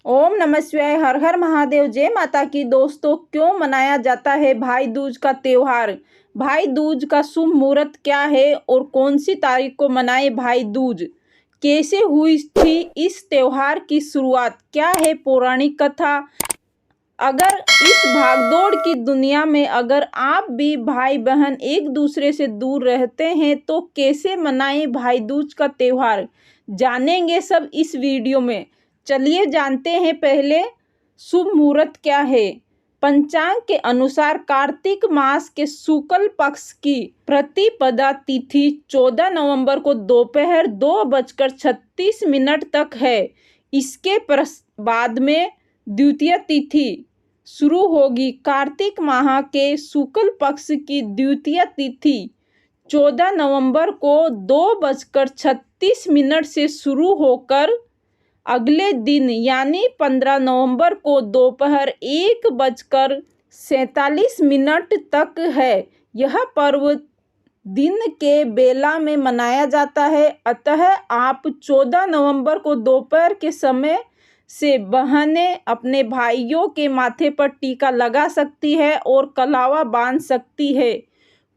ओम नमः शिवाय। हर हर महादेव। जय माता की। दोस्तों, क्यों मनाया जाता है भाई दूज का त्योहार? भाई दूज का शुभ मुहूर्त क्या है और कौन सी तारीख को मनाए भाई दूज? कैसे हुई थी इस त्योहार की शुरुआत? क्या है पौराणिक कथा? अगर इस भागदौड़ की दुनिया में अगर आप भी भाई बहन एक दूसरे से दूर रहते हैं तो कैसे मनाएं भाई दूज का त्योहार? जानेंगे सब इस वीडियो में। चलिए जानते हैं। पहले शुभ मुहूर्त क्या है। पंचांग के अनुसार कार्तिक मास के शुक्ल पक्ष की प्रतिपदा तिथि 14 नवंबर को दोपहर 2:36 तक है। इसके बाद में द्वितीय तिथि शुरू होगी। कार्तिक माह के शुक्ल पक्ष की द्वितीय तिथि 14 नवंबर को 2:36 से शुरू होकर अगले दिन यानी 15 नवंबर को दोपहर 1:47 तक है। यह पर्व दिन के बेला में मनाया जाता है। अतः आप 14 नवंबर को दोपहर के समय से बहनें अपने भाइयों के माथे पर टीका लगा सकती है और कलावा बांध सकती है।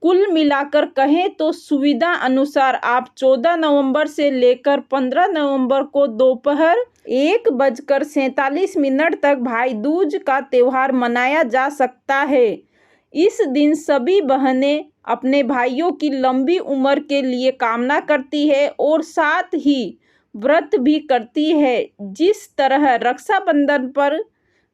कुल मिलाकर कहें तो सुविधा अनुसार आप 14 नवंबर से लेकर 15 नवंबर को दोपहर 1:47 तक भाई दूज का त्योहार मनाया जा सकता है। इस दिन सभी बहनें अपने भाइयों की लंबी उम्र के लिए कामना करती है और साथ ही व्रत भी करती है। जिस तरह रक्षाबंधन पर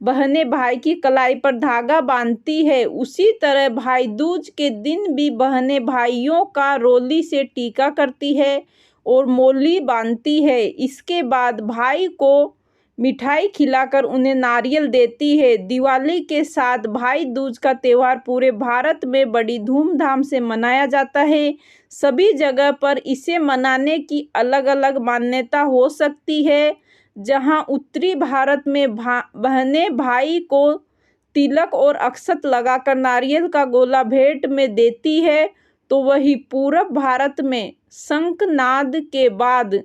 बहनें भाई की कलाई पर धागा बांधती है, उसी तरह भाई दूज के दिन भी बहनें भाइयों का रोली से टीका करती है और मोली बांधती है। इसके बाद भाई को मिठाई खिलाकर उन्हें नारियल देती है। दिवाली के साथ भाई दूज का त्योहार पूरे भारत में बड़ी धूमधाम से मनाया जाता है। सभी जगह पर इसे मनाने की अलग अलग मान्यता हो सकती है। जहां उत्तरी भारत में बहनें भाई को तिलक और अक्षत लगाकर नारियल का गोला भेंट में देती है, तो वही पूरब भारत में शंखनाद के बाद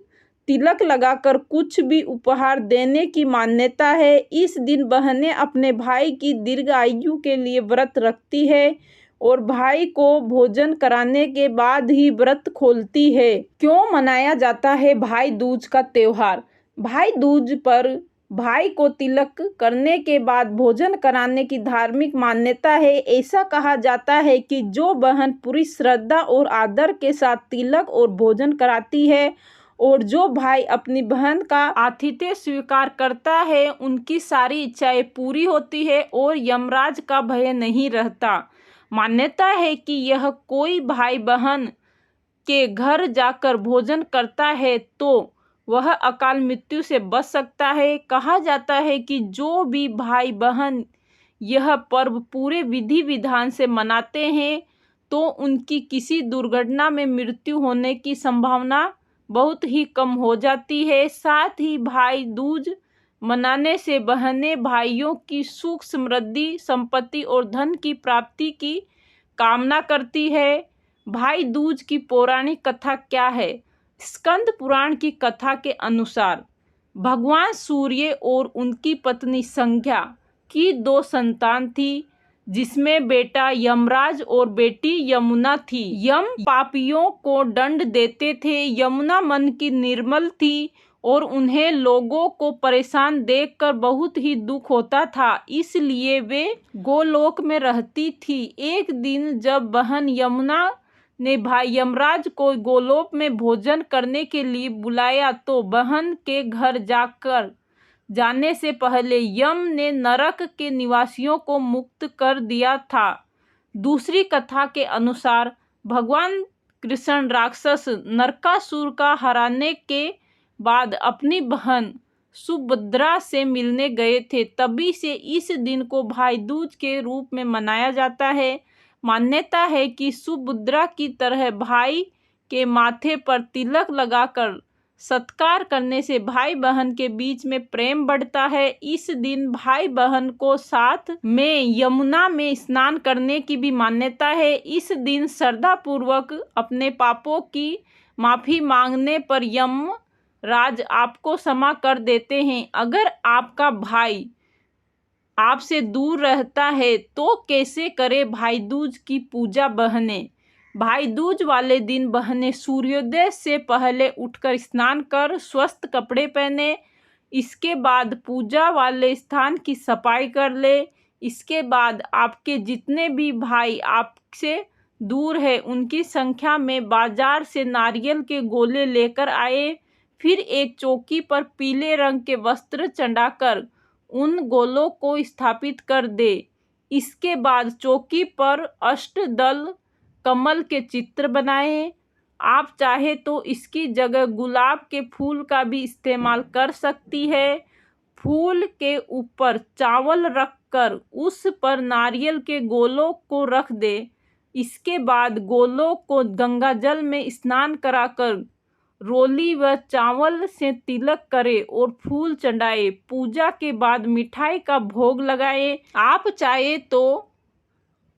तिलक लगाकर कुछ भी उपहार देने की मान्यता है। इस दिन बहनें अपने भाई की दीर्घायु के लिए व्रत रखती है और भाई को भोजन कराने के बाद ही व्रत खोलती है। क्यों मनाया जाता है भाई दूज का त्योहार? भाई दूज पर भाई को तिलक करने के बाद भोजन कराने की धार्मिक मान्यता है। ऐसा कहा जाता है कि जो बहन पूरी श्रद्धा और आदर के साथ तिलक और भोजन कराती है और जो भाई अपनी बहन का आतिथ्य स्वीकार करता है, उनकी सारी इच्छाएं पूरी होती है और यमराज का भय नहीं रहता। मान्यता है कि यह कोई भाई बहन के घर जाकर भोजन करता है तो वह अकाल मृत्यु से बच सकता है। कहा जाता है कि जो भी भाई बहन यह पर्व पूरे विधि विधान से मनाते हैं तो उनकी किसी दुर्घटना में मृत्यु होने की संभावना बहुत ही कम हो जाती है। साथ ही भाई दूज मनाने से बहनें भाइयों की सुख समृद्धि संपत्ति और धन की प्राप्ति की कामना करती है। भाई दूज की पौराणिक कथा क्या है? स्कंद पुराण की कथा के अनुसार भगवान सूर्य और उनकी पत्नी संध्या की 2 संतान थी, जिसमें बेटा यमराज और बेटी यमुना थी। यम पापियों को दंड देते थे। यमुना मन की निर्मल थी और उन्हें लोगों को परेशान देखकर बहुत ही दुख होता था, इसलिए वे गोलोक में रहती थी। एक दिन जब बहन यमुना ने भाई यमराज को गोलोक में भोजन करने के लिए बुलाया तो बहन के घर जाने से पहले यम ने नरक के निवासियों को मुक्त कर दिया था। दूसरी कथा के अनुसार भगवान कृष्ण राक्षस नरकासुर का हराने के बाद अपनी बहन सुभद्रा से मिलने गए थे। तभी से इस दिन को भाई दूज के रूप में मनाया जाता है। मान्यता है कि सुभद्रा की तरह भाई के माथे पर तिलक लगाकर सत्कार करने से भाई बहन के बीच में प्रेम बढ़ता है। इस दिन भाई बहन को साथ में यमुना में स्नान करने की भी मान्यता है। इस दिन श्रद्धापूर्वक अपने पापों की माफी मांगने पर यम राज आपको क्षमा कर देते हैं। अगर आपका भाई आपसे दूर रहता है तो कैसे करे भाई दूज की पूजा बहनें। भाई दूज वाले दिन बहनें सूर्योदय से पहले उठकर स्नान कर स्वस्थ कपड़े पहने। इसके बाद पूजा वाले स्थान की सफाई कर ले। इसके बाद आपके जितने भी भाई आपसे दूर है उनकी संख्या में बाजार से नारियल के गोले लेकर आए। फिर एक चौकी पर पीले रंग के वस्त्र चढ़ाकर उन गोलों को स्थापित कर दे। इसके बाद चौकी पर अष्टदल कमल के चित्र बनाएं। आप चाहे तो इसकी जगह गुलाब के फूल का भी इस्तेमाल कर सकती है। फूल के ऊपर चावल रखकर उस पर नारियल के गोलों को रख दे। इसके बाद गोलों को गंगा जल में स्नान कराकर रोली व चावल से तिलक करे और फूल चढ़ाए। पूजा के बाद मिठाई का भोग लगाए। आप चाहे तो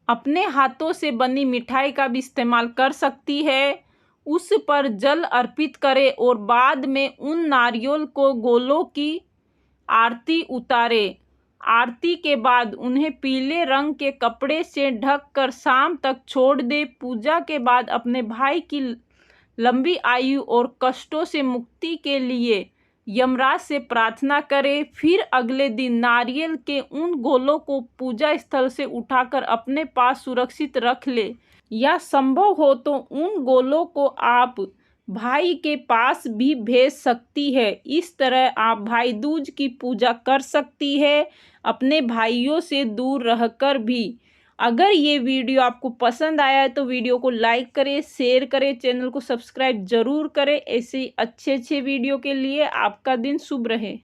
अपने हाथों से बनी मिठाई का भी इस्तेमाल कर सकती है। उस पर जल अर्पित करे और बाद में उन नारियल को गोलों की आरती उतारे। आरती के बाद उन्हें पीले रंग के कपड़े से ढक कर शाम तक छोड़ दे। पूजा के बाद अपने भाई की लंबी आयु और कष्टों से मुक्ति के लिए यमराज से प्रार्थना करें। फिर अगले दिन नारियल के उन गोलों को पूजा स्थल से उठाकर अपने पास सुरक्षित रख ले, या संभव हो तो उन गोलों को आप भाई के पास भी भेज सकती है। इस तरह आप भाई दूज की पूजा कर सकती है, अपने भाइयों से दूर रहकर भी। अगर ये वीडियो आपको पसंद आया है तो वीडियो को लाइक करें, शेयर करें, चैनल को सब्सक्राइब जरूर करें। ऐसे अच्छे वीडियो के लिए आपका दिन शुभ रहे।